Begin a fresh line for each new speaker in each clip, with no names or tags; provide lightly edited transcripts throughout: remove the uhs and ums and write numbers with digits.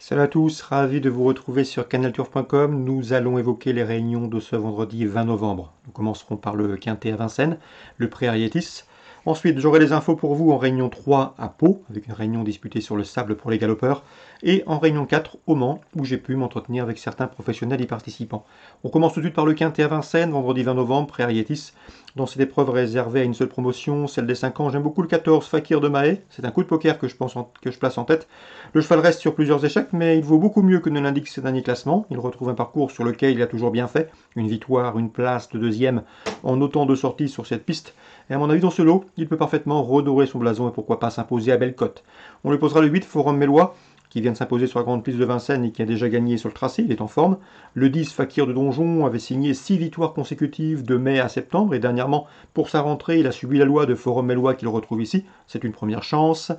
Salut à tous, ravi de vous retrouver sur canalturf.com. Nous allons évoquer les réunions de ce vendredi 20 novembre. Nous commencerons par le Quintet à Vincennes, le Pré-Ariétis. Ensuite, j'aurai les infos pour vous en réunion 3 à Pau, avec une réunion disputée sur le sable pour les galopeurs, et en réunion 4 au Mans, où j'ai pu m'entretenir avec certains professionnels y participants. On commence tout de suite par le Quintet à Vincennes, vendredi 20 novembre, Pré-Ariétis. Dans cette épreuve réservée à une seule promotion, celle des 5 ans, j'aime beaucoup le 14, Fakir de Mahé. C'est un coup de poker que je place en tête. Le cheval reste sur plusieurs échecs, mais il vaut beaucoup mieux que ne l'indiquent ses derniers classements. Il retrouve un parcours sur lequel il a toujours bien fait. Une victoire, une place de deuxième en autant de sorties sur cette piste. Et à mon avis, dans ce lot, il peut parfaitement redorer son blason et pourquoi pas s'imposer à belle cote. On lui posera le 8, Forum Mélois, qui vient de s'imposer sur la grande piste de Vincennes et qui a déjà gagné sur le tracé, il est en forme. Le 10, Fakir de Donjon, avait signé 6 victoires consécutives de mai à septembre, et dernièrement, pour sa rentrée, il a subi la loi de Forum Mélois qu'il retrouve ici, c'est une première chance.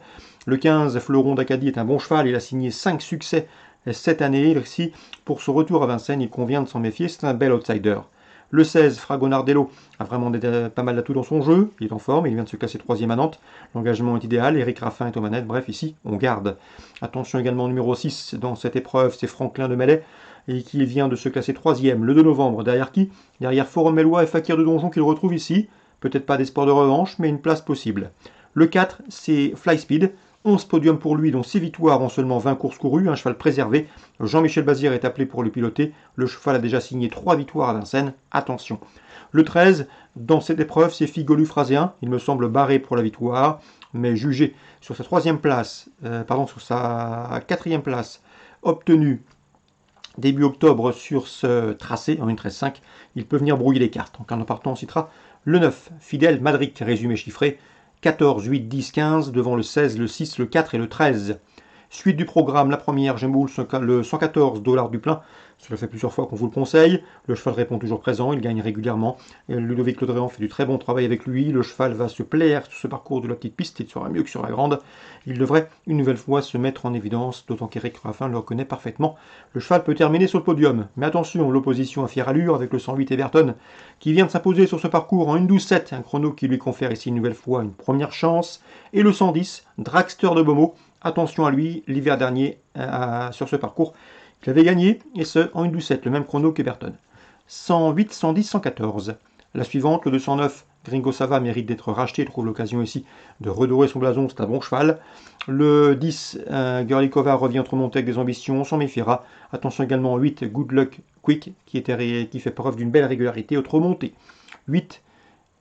Le 15, Fleuron d'Acadie, est un bon cheval, il a signé 5 succès cette année, ici, pour son retour à Vincennes, il convient de s'en méfier, c'est un bel outsider. Le 16, Fragonardello, a vraiment pas mal d'atouts dans son jeu, il est en forme, il vient de se classer 3e à Nantes, l'engagement est idéal, Eric Raffin est aux manettes, bref ici on garde. Attention également au numéro 6 dans cette épreuve, c'est Franklin de Mellet, et qui vient de se classer 3e le 2 novembre, derrière qui? Derrière Forum Mélois et Fakir de Donjon qu'il retrouve ici, peut-être pas d'espoir de revanche, mais une place possible. Le 4, c'est Fly Speed, 11 podiums pour lui, dont 6 victoires en seulement 20 courses courues, un cheval préservé. Jean-Michel Bazir est appelé pour le piloter. Le cheval a déjà signé 3 victoires à Vincennes. Attention. Le 13, dans cette épreuve, c'est Figolu Phraséen. Il me semble barré pour la victoire, mais jugé sur sa 4e place, obtenue début octobre sur ce tracé en 1.13.5, il peut venir brouiller les cartes. En partant, on citera le 9, Fidèle Madrid, résumé chiffré. 14, 8, 10, 15, devant le 16, le 6, le 4 et le 13. Suite du programme, la première, j'aime beaucoup le 114 $ du plein. Cela fait plusieurs fois qu'on vous le conseille. Le cheval répond toujours présent, il gagne régulièrement. Ludovic Laudréan fait du très bon travail avec lui. Le cheval va se plaire sur ce parcours de la petite piste, il sera mieux que sur la grande. Il devrait une nouvelle fois se mettre en évidence, d'autant qu'Éric Raffin le reconnaît parfaitement. Le cheval peut terminer sur le podium. Mais attention, l'opposition à fière allure avec le 108 Everton, qui vient de s'imposer sur ce parcours en 1.12.7, un chrono qui lui confère ici une nouvelle fois une première chance. Et le 110, Dragster de Beaumont. Attention à lui, l'hiver dernier, sur ce parcours, il avait gagné, et ce, en 1.12.7, le même chrono qu'Eberton. 108, 110, 114. La suivante, le 209, Gringo Sava, mérite d'être racheté, il trouve l'occasion ici de redorer son blason, c'est un bon cheval. Le 10, Gurlikova revient remonter avec des ambitions, on s'en méfiera. Attention également au 8, Good Luck Quick, qui fait preuve d'une belle régularité, autre montée. 8,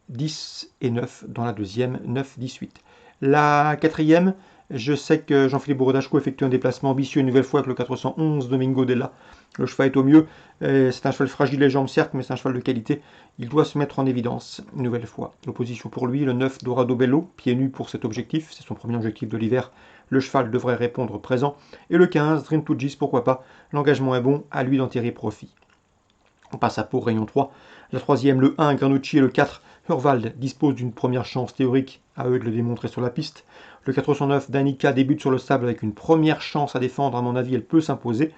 10 et 9 dans la deuxième, 9, 10, 8. La 4e, je sais que Jean-Philippe Borodachko effectue un déplacement ambitieux une nouvelle fois avec le 411 Domingo Della. Le cheval est au mieux. C'est un cheval fragile les jambes, certes, mais c'est un cheval de qualité. Il doit se mettre en évidence une nouvelle fois. L'opposition pour lui, le 9 Dorado Bello, pieds nus pour cet objectif. C'est son premier objectif de l'hiver. Le cheval devrait répondre présent. Et le 15, Dream to Gis, pourquoi pas. L'engagement est bon, à lui d'en tirer profit. On passe à Pau, réunion 3. La 3e, le 1, Granucci et le 4, Hurwald disposent d'une première chance théorique, à eux de le démontrer sur la piste. Le 409, Danica débute sur le sable avec une première chance à défendre, à mon avis, elle peut s'imposer.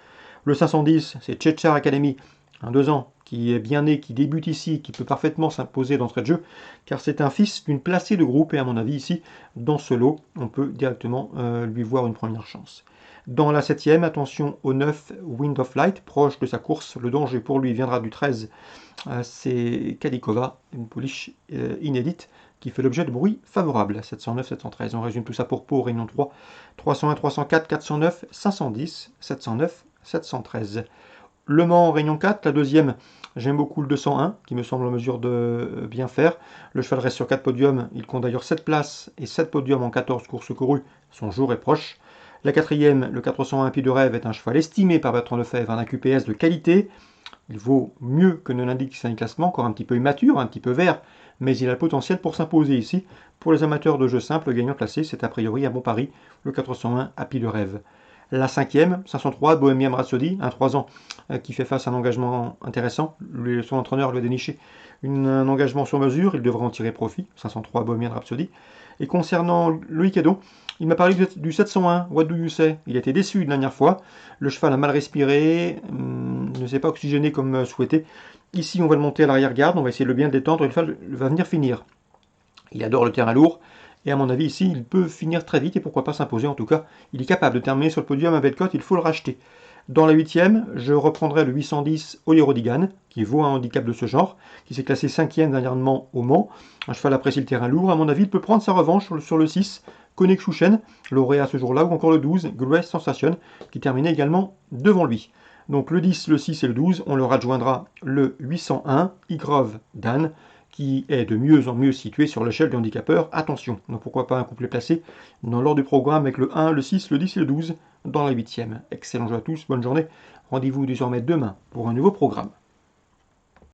Le 510, c'est Chechar Academy, un 2 ans, qui est bien né, qui débute ici, qui peut parfaitement s'imposer d'entrée de jeu, car c'est un fils d'une placée de groupe, et à mon avis, ici, dans ce lot, on peut directement lui voir une première chance. Dans la 7e, attention au 9, Wind of Light, proche de sa course. Le danger pour lui viendra du 13. C'est Kadikova, une pouliche inédite, qui fait l'objet de bruits favorables. 709, 713. On résume tout ça pour Pau, réunion 3. 301, 304, 409, 510, 709, 713. Le Mans, réunion 4. La 2e, j'aime beaucoup le 201, qui me semble en mesure de bien faire. Le cheval reste sur 4 podiums. Il compte d'ailleurs 7 places et 7 podiums en 14 courses courues. Son jour est proche. La 4e, le 401 Pied de Rêve, est un cheval estimé par Bertrand Lefebvre, un QPS de qualité. Il vaut mieux que ne l'indique un classement, encore un petit peu immature, un petit peu vert, mais il a le potentiel pour s'imposer ici. Pour les amateurs de jeu simple, le gagnant placé, c'est a priori un bon pari, le 401 Pied de Rêve. La 5e, 503, Bohemian Rhapsody, un 3 ans qui fait face à un engagement intéressant. Son entraîneur lui a déniché un engagement sur mesure, il devrait en tirer profit, 503 Bohemian Rhapsody. Et concernant Loïc Edon, il m'a parlé du 701, What Do You Say? Il a été déçu la dernière fois, le cheval a mal respiré, ne s'est pas oxygéné comme souhaité. Ici, on va le monter à l'arrière-garde, on va essayer de le bien détendre, et le cheval va venir finir. Il adore le terrain lourd, Et à mon avis, ici, il peut finir très vite et pourquoi pas s'imposer. En tout cas, il est capable de terminer sur le podium à Velcote, il faut le racheter. Dans la 8e, je reprendrai le 810 Olyrodigan, qui vaut un handicap de ce genre, qui s'est classé 5e dernièrement au Mans. Un cheval apprécie le terrain lourd. À mon avis, il peut prendre sa revanche sur le 6, Konekshuchen, lauréat ce jour-là, ou encore le 12, Grace Sensation, qui terminait également devant lui. Donc le 10, le 6 et le 12, on leur adjoindra le 801, Igrove Dan, qui est de mieux en mieux situé sur l'échelle du handicapeur. Attention, donc pourquoi pas un couplet placé dans l'ordre du programme avec le 1, le 6, le 10 et le 12 dans la 8e. Excellent jeu à tous, bonne journée. Rendez-vous désormais demain pour un nouveau programme.